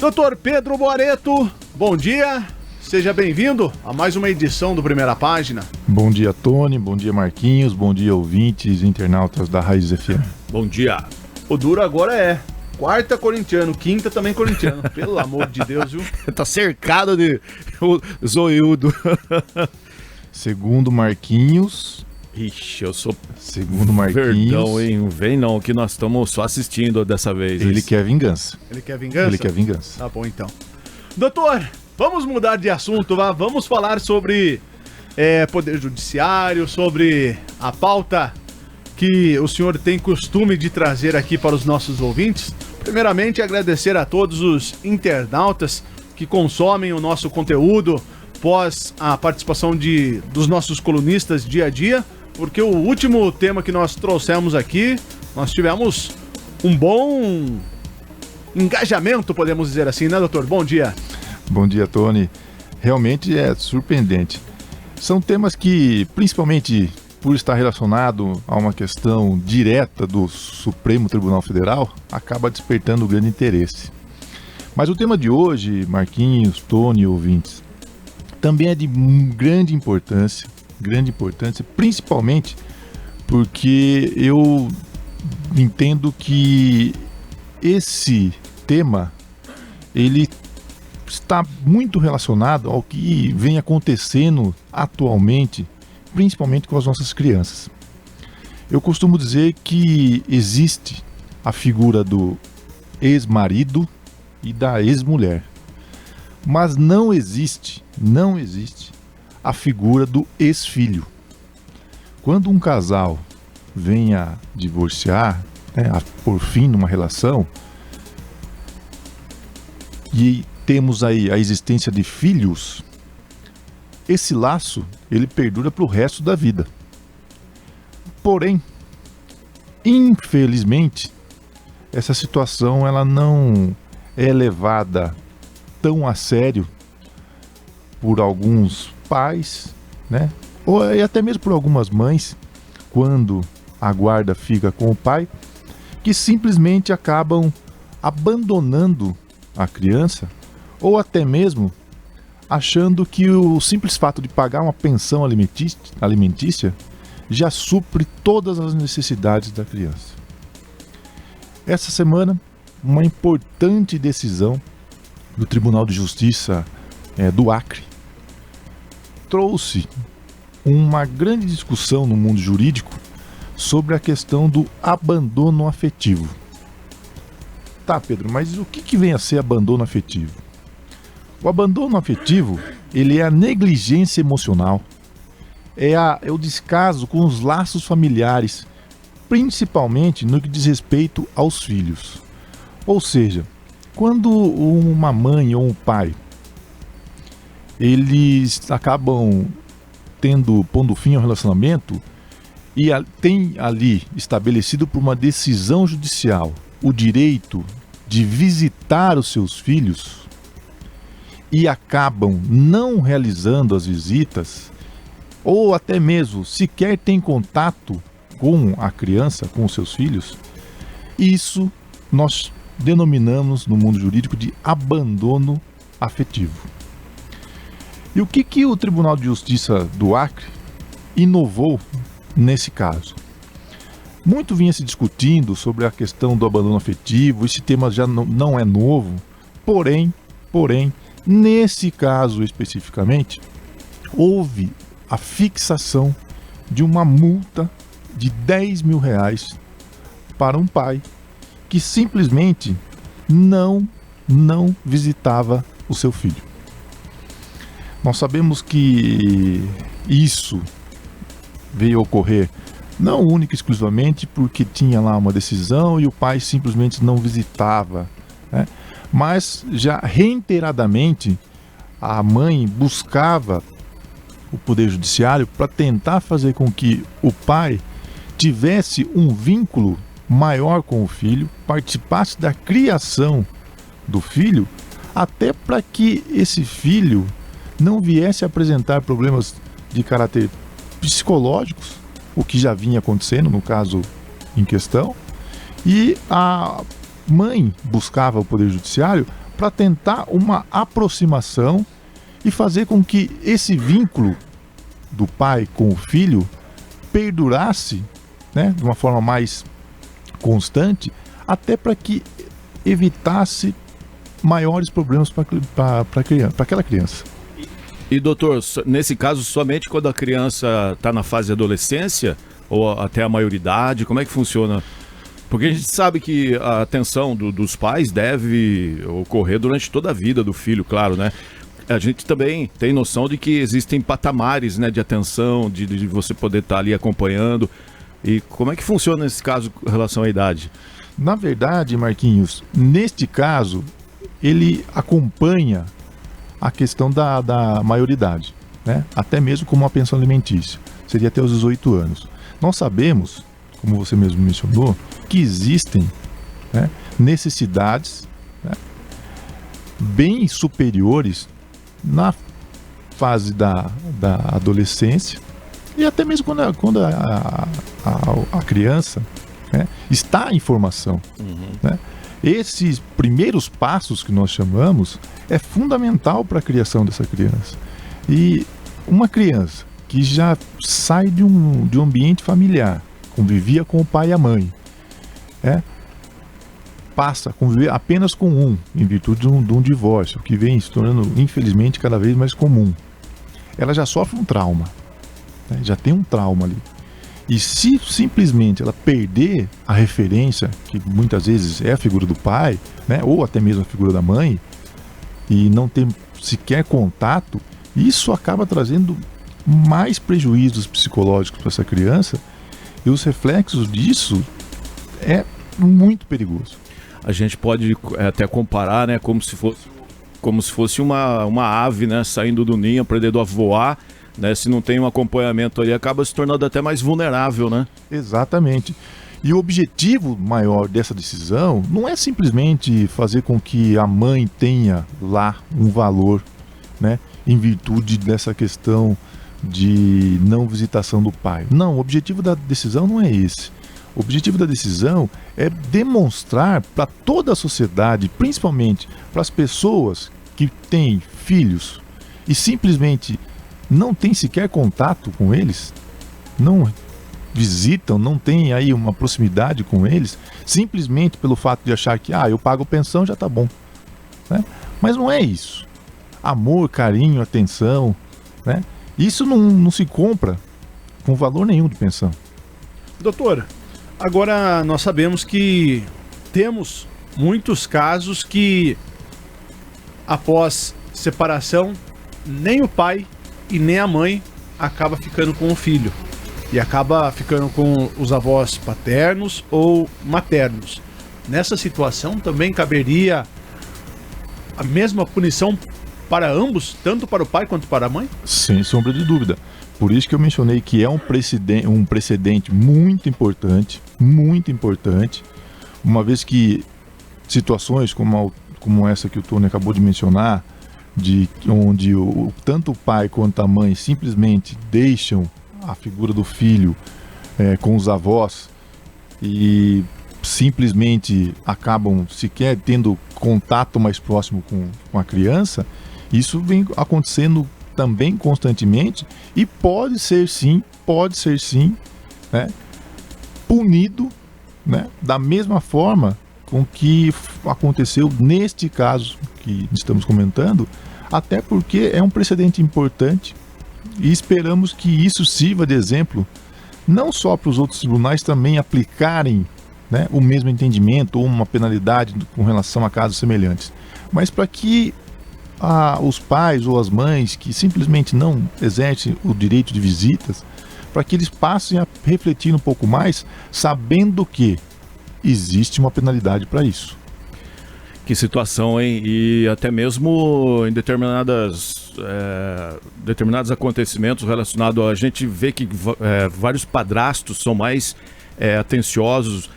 Doutor Pedro Boareto, bom dia, seja bem-vindo a mais uma edição do Primeira Página. Bom dia, Tony, bom dia, Marquinhos, bom dia, ouvintes, internautas da Raiz FM. Bom dia. O duro agora é quarta corintiano, quinta também corintiano, pelo amor de Deus, viu? Tá cercado de zoiudo. Segundo Marquinhos... Ixi, eu sou... Segundo Marquinhos... Perdão, hein? Vem não, que nós estamos só assistindo dessa vez. Ele quer vingança. Ele quer vingança? Ele quer vingança. Tá bom, então. Doutor, vamos mudar de assunto, vamos falar sobre Poder Judiciário, sobre a pauta que o senhor tem costume de trazer aqui para os nossos ouvintes. Primeiramente, agradecer a todos os internautas que consomem o nosso conteúdo após a participação dos nossos colunistas dia a dia, porque o último tema que nós trouxemos aqui, nós tivemos um bom engajamento, podemos dizer assim, né, doutor? Bom dia. Bom dia, Tony. Realmente é surpreendente. São temas que, principalmente por estar relacionado a uma questão direta do Supremo Tribunal Federal, acaba despertando grande interesse. Mas o tema de hoje, Marquinhos, Tony, ouvintes, também é de grande importância, principalmente porque eu entendo que esse tema, ele está muito relacionado ao que vem acontecendo atualmente, principalmente com as nossas crianças. Eu costumo dizer que existe a figura do ex-marido e da ex-mulher, mas não existe a figura do ex-filho. Quando um casal vem a divorciar, a pôr fim numa relação, e temos aí a existência de filhos, esse laço, ele perdura para o resto da vida. Porém, infelizmente, essa situação ela não é levada tão a sério por alguns pais, né? Ou até mesmo por algumas mães, quando a guarda fica com o pai, que simplesmente acabam abandonando a criança, ou até mesmo achando que o simples fato de pagar uma pensão alimentícia já supre todas as necessidades da criança. Essa semana, uma importante decisão do Tribunal de Justiça do Acre trouxe uma grande discussão no mundo jurídico sobre a questão do abandono afetivo. Tá, Pedro, mas o que vem a ser abandono afetivo? O abandono afetivo, ele é a negligência emocional, é o descaso com os laços familiares, principalmente no que diz respeito aos filhos. Ou seja, quando uma mãe ou um pai, eles acabam pondo fim ao relacionamento e tem ali estabelecido por uma decisão judicial o direito de visitar os seus filhos e acabam não realizando as visitas, ou até mesmo sequer tem contato com a criança, com os seus filhos, isso nós denominamos no mundo jurídico de abandono afetivo. E o que o Tribunal de Justiça do Acre inovou nesse caso? Muito vinha se discutindo sobre a questão do abandono afetivo, esse tema já não é novo, porém, nesse caso especificamente, houve a fixação de uma multa de R$10 mil para um pai que simplesmente não visitava o seu filho. Nós sabemos que isso veio a ocorrer não única e exclusivamente porque tinha lá uma decisão e o pai simplesmente não visitava, né? Mas já reiteradamente a mãe buscava o Poder Judiciário para tentar fazer com que o pai tivesse um vínculo maior com o filho, participasse da criação do filho, até para que esse filho não viesse a apresentar problemas de caráter psicológicos, o que já vinha acontecendo no caso em questão, e a mãe buscava o Poder Judiciário para tentar uma aproximação e fazer com que esse vínculo do pai com o filho perdurasse, né, de uma forma mais constante, até para que evitasse maiores problemas para aquela criança. E doutor, nesse caso, somente quando a criança está na fase de adolescência ou até a maioridade, como é que funciona? Porque a gente sabe que a atenção dos pais deve ocorrer durante toda a vida do filho, claro, né? A gente também tem noção de que existem patamares, né, de atenção, de você poder estar ali acompanhando. E como é que funciona nesse caso em relação à idade? Na verdade, Marquinhos, neste caso, ele acompanha a questão da maioridade, né? Até mesmo como uma pensão alimentícia. Seria até os 18 anos. Nós sabemos, como você mesmo mencionou, que existem, né, necessidades, né, bem superiores na fase da adolescência e até mesmo quando a criança, né, está em formação. Né? Esses primeiros passos que nós chamamos é fundamental para a criação dessa criança. E uma criança que já sai de um ambiente familiar, convivia com o pai e a mãe, passa a conviver apenas com um, em virtude de um divórcio, que vem se tornando, infelizmente, cada vez mais comum. Ela já sofre um trauma, né? Já tem um trauma ali. E se simplesmente ela perder a referência, que muitas vezes é a figura do pai, né? Ou até mesmo a figura da mãe, e não ter sequer contato, isso acaba trazendo mais prejuízos psicológicos para essa criança, e os reflexos disso é muito perigoso. A gente pode até comparar, né, como se fosse uma ave, né, saindo do ninho, aprendendo a voar, né, se não tem um acompanhamento ali, acaba se tornando até mais vulnerável, né? Exatamente. E o objetivo maior dessa decisão não é simplesmente fazer com que a mãe tenha lá um valor, né, em virtude dessa questão de não visitação do pai. Não, o objetivo da decisão não é esse. O objetivo da decisão é demonstrar para toda a sociedade, principalmente para as pessoas que têm filhos e simplesmente não têm sequer contato com eles, não visitam, não têm aí uma proximidade com eles, simplesmente pelo fato de achar que eu pago pensão, já está bom, né? Mas não é isso. Amor, carinho, atenção, né? Isso não se compra com valor nenhum de pensão. Doutor, agora nós sabemos que temos muitos casos que, após separação, nem o pai e nem a mãe acaba ficando com o filho e acaba ficando com os avós paternos ou maternos. Nessa situação também caberia a mesma punição para ambos, tanto para o pai quanto para a mãe? Sem sombra de dúvida. Por isso que eu mencionei que é um precedente muito importante, uma vez que situações como essa que o Tony acabou de mencionar, onde tanto o pai quanto a mãe simplesmente deixam a figura do filho com os avós e simplesmente acabam sequer tendo contato mais próximo com a criança, isso vem acontecendo também constantemente e pode ser sim, né, punido, né, da mesma forma com que aconteceu neste caso que estamos comentando, até porque é um precedente importante e esperamos que isso sirva de exemplo não só para os outros tribunais também aplicarem, né, o mesmo entendimento ou uma penalidade com relação a casos semelhantes, mas para que os pais ou as mães que simplesmente não exercem o direito de visitas, para que eles passem a refletir um pouco mais, sabendo que existe uma penalidade para isso. Que situação, hein? E até mesmo em determinados acontecimentos relacionados a gente vê que vários padrastos são mais atenciosos,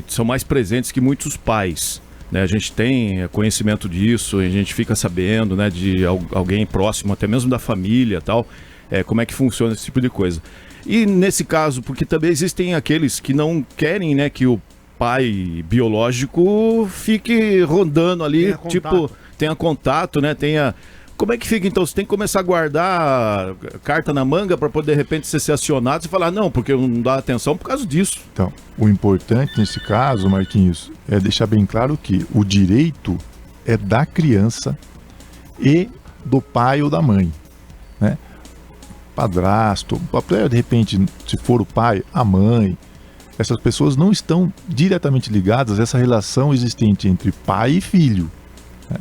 são mais presentes que muitos pais. Né, a gente tem conhecimento disso, a gente fica sabendo, né, de alguém próximo, até mesmo da família, tal, como é que funciona esse tipo de coisa. E nesse caso, porque também existem aqueles que não querem, né, que o pai biológico fique rondando ali, tenha contato, né? Como é que fica então? Você tem que começar a guardar carta na manga para poder de repente você ser acionado e falar, não, porque não dá atenção por causa disso. Então, o importante nesse caso, Marquinhos, é deixar bem claro que o direito é da criança e do pai ou da mãe, né? Padrasto, de repente, se for o pai, a mãe, essas pessoas não estão diretamente ligadas a essa relação existente entre pai e filho, né?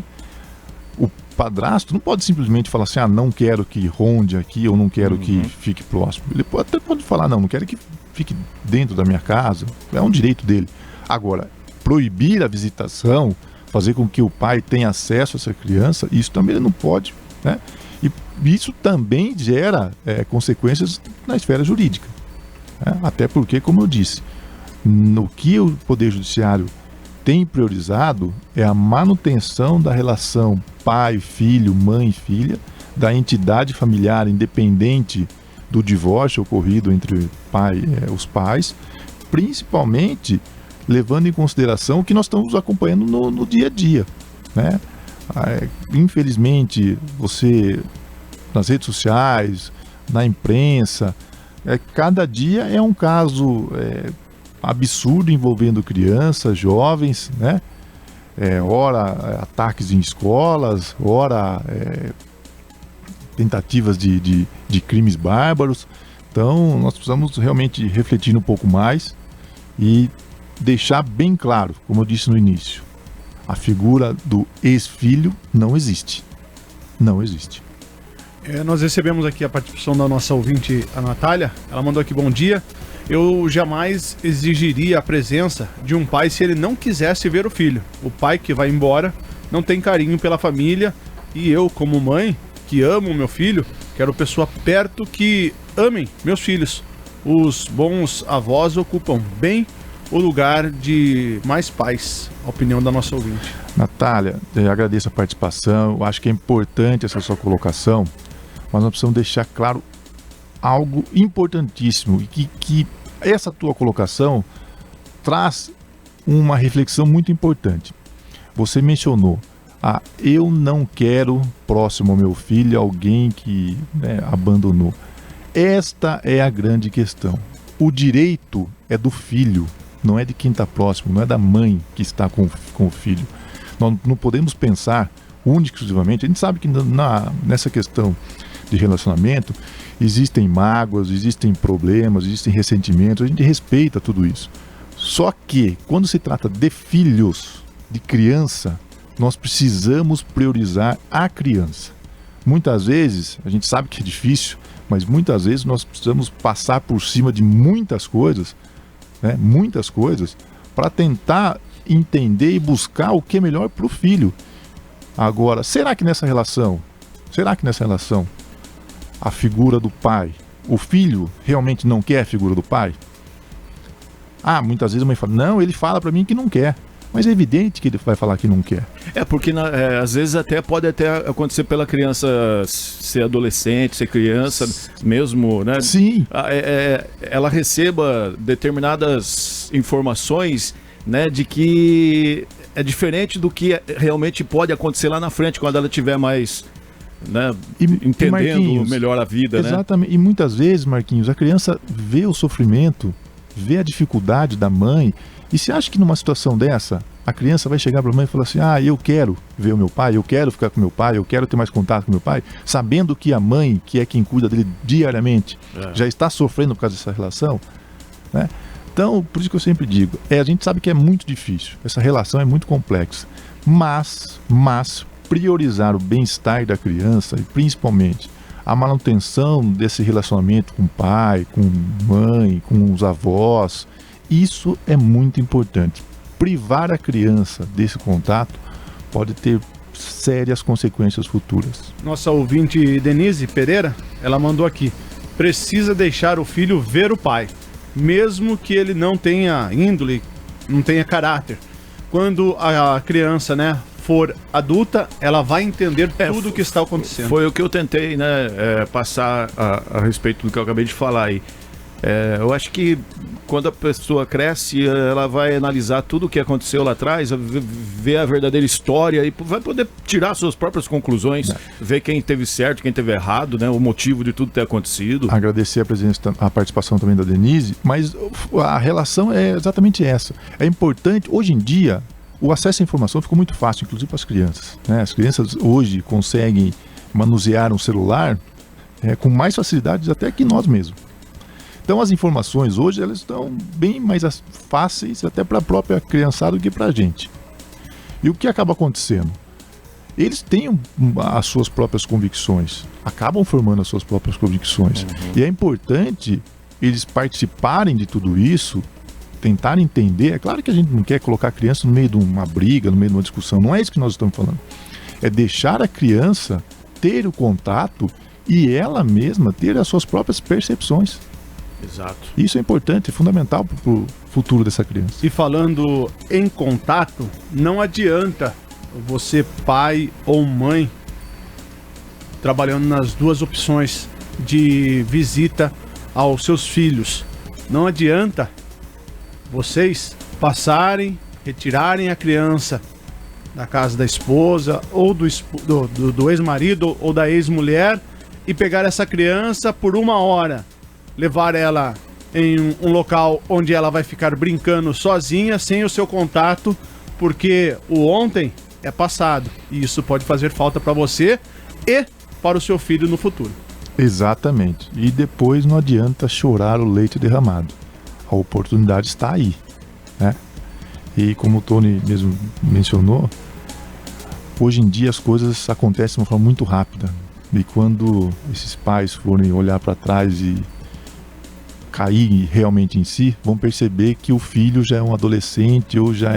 O padrasto não pode simplesmente falar assim, não quero que ronde aqui ou não quero que fique próximo. Ele até pode falar, não quero que fique dentro da minha casa, é um direito dele. Agora, proibir a visitação, fazer com que o pai tenha acesso a essa criança, isso também ele não pode, né? E isso também gera consequências na esfera jurídica, né? Até porque, como eu disse, no que o Poder Judiciário tem priorizado é a manutenção da relação pai-filho, mãe-filha, da entidade familiar independente do divórcio ocorrido entre os pais, principalmente levando em consideração o que nós estamos acompanhando no dia a dia, né? Infelizmente, você, nas redes sociais, na imprensa, cada dia é um caso absurdo envolvendo crianças, jovens, né? Ora ataques em escolas, ora tentativas de crimes bárbaros. Então nós precisamos realmente refletir um pouco mais e deixar bem claro, como eu disse no início, a figura do ex-filho não existe. Não existe. Nós recebemos aqui a participação da nossa ouvinte, a Natália. Ela mandou aqui, bom dia. Eu jamais exigiria a presença de um pai se ele não quisesse ver o filho. O pai que vai embora não tem carinho pela família e eu, como mãe, que amo meu filho, quero pessoa perto que amem meus filhos. Os bons avós ocupam bem o lugar de mais pais. A opinião da nossa ouvinte. Natália, eu agradeço a participação. Eu acho que é importante essa sua colocação, mas nós precisamos deixar claro algo importantíssimo e que essa tua colocação traz uma reflexão muito importante. Você mencionou, eu não quero próximo ao meu filho alguém que abandonou. Esta é a grande questão. O direito é do filho, não é de quem está próximo, não é da mãe que está com o filho. Nós não podemos pensar única e exclusivamente. A gente sabe que nessa questão de relacionamento existem mágoas, existem problemas, existem ressentimentos, a gente respeita tudo isso. Só que quando se trata de filhos, de criança, nós precisamos priorizar a criança. Muitas vezes, a gente sabe que é difícil, mas muitas vezes nós precisamos passar por cima de muitas coisas, né? Muitas coisas, para tentar entender e buscar o que é melhor para o filho. Agora, será que nessa relação a figura do pai, o filho realmente não quer a figura do pai? Muitas vezes a mãe fala, não, ele fala para mim que não quer. Mas é evidente que ele vai falar que não quer. Porque às vezes pode acontecer pela criança ser adolescente, ser criança mesmo, né? Sim. Ela receba determinadas informações, né, de que é diferente do que realmente pode acontecer lá na frente, quando ela tiver mais, né, entendendo melhor a vida, exatamente, né? E muitas vezes, Marquinhos, a criança vê o sofrimento, vê a dificuldade da mãe, e se acha que numa situação dessa, a criança vai chegar para a mãe e falar assim, eu quero ver o meu pai, eu quero ficar com meu pai, eu quero ter mais contato com meu pai, sabendo que a mãe, que é quem cuida dele diariamente, já está sofrendo por causa dessa relação, né? Então, por isso que eu sempre digo, a gente sabe que é muito difícil, essa relação é muito complexa, mas priorizar o bem-estar da criança e principalmente a manutenção desse relacionamento com o pai, com mãe, com os avós, isso é muito importante. Privar a criança desse contato pode ter sérias consequências futuras. Nossa ouvinte Denise Pereira, ela mandou aqui, precisa deixar o filho ver o pai, mesmo que ele não tenha índole, não tenha caráter. Quando a criança, né, for adulta, ela vai entender tudo o que está acontecendo. Foi o que eu tentei, né, passar a respeito do que eu acabei de falar aí. Eu acho que quando a pessoa cresce, ela vai analisar tudo o que aconteceu lá atrás, ver a verdadeira história e vai poder tirar suas próprias conclusões, ver quem teve certo, quem teve errado, né? O motivo de tudo ter acontecido. Agradecer a participação também da Denise, mas a relação é exatamente essa. É importante, hoje em dia, o acesso à informação ficou muito fácil, inclusive para as crianças, né? As crianças hoje conseguem manusear um celular com mais facilidade até que nós mesmos. Então as informações hoje elas estão bem mais fáceis até para a própria criançada do que para a gente. E o que acaba acontecendo? Eles têm as suas próprias convicções, acabam formando as suas próprias convicções. E é importante eles participarem de tudo isso, tentar entender. É claro que a gente não quer colocar a criança no meio de uma briga, no meio de uma discussão, não é isso que nós estamos falando. É deixar a criança ter o contato e ela mesma ter as suas próprias percepções. Exato. Isso é importante, é fundamental para o futuro dessa criança. E falando em contato, não adianta você, pai ou mãe, trabalhando nas duas opções de visita aos seus filhos. Não adianta vocês passarem, retirarem a criança da casa da esposa ou do ex-marido ou da ex-mulher e pegar essa criança por 1 hora, levar ela em um local onde ela vai ficar brincando sozinha, sem o seu contato, porque o ontem é passado e isso pode fazer falta para você e para o seu filho no futuro. Exatamente. E depois não adianta chorar o leite derramado. A oportunidade está aí, né? E como o Tony mesmo mencionou, hoje em dia as coisas acontecem de uma forma muito rápida. E quando esses pais forem olhar para trás e cair realmente em si, vão perceber que o filho já é um adolescente ou já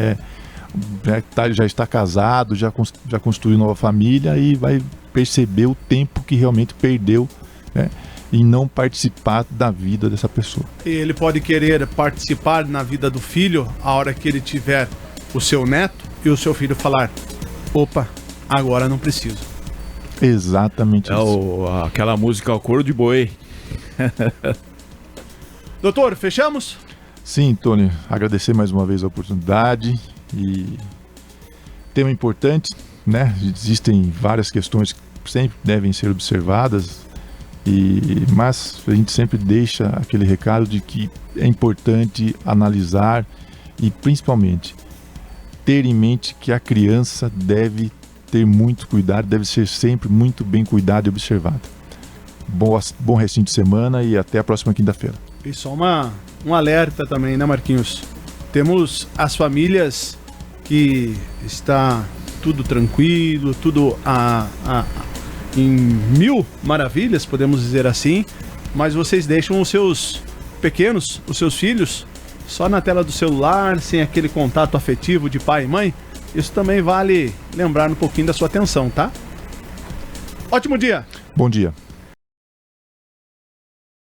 está casado, já construiu nova família e vai perceber o tempo que realmente perdeu, né, em não participar da vida dessa pessoa. E ele pode querer participar na vida do filho a hora que ele tiver o seu neto e o seu filho falar: opa, agora não preciso. Exatamente isso. Aquela música ao couro de boi. Doutor, fechamos? Sim, Tony, agradecer mais uma vez a oportunidade e tema importante, né? Existem várias questões que sempre devem ser observadas, mas a gente sempre deixa aquele recado de que é importante analisar e principalmente ter em mente que a criança deve ter muito cuidado, deve ser sempre muito bem cuidada e observada. Bom restinho de semana e até a próxima quinta-feira. E só um alerta também, né, Marquinhos? Temos as famílias que está tudo tranquilo, tudo em 1000 maravilhas, podemos dizer assim, mas vocês deixam os seus pequenos, os seus filhos, só na tela do celular, sem aquele contato afetivo de pai e mãe. Isso também vale lembrar um pouquinho da sua atenção, tá? Ótimo dia! Bom dia!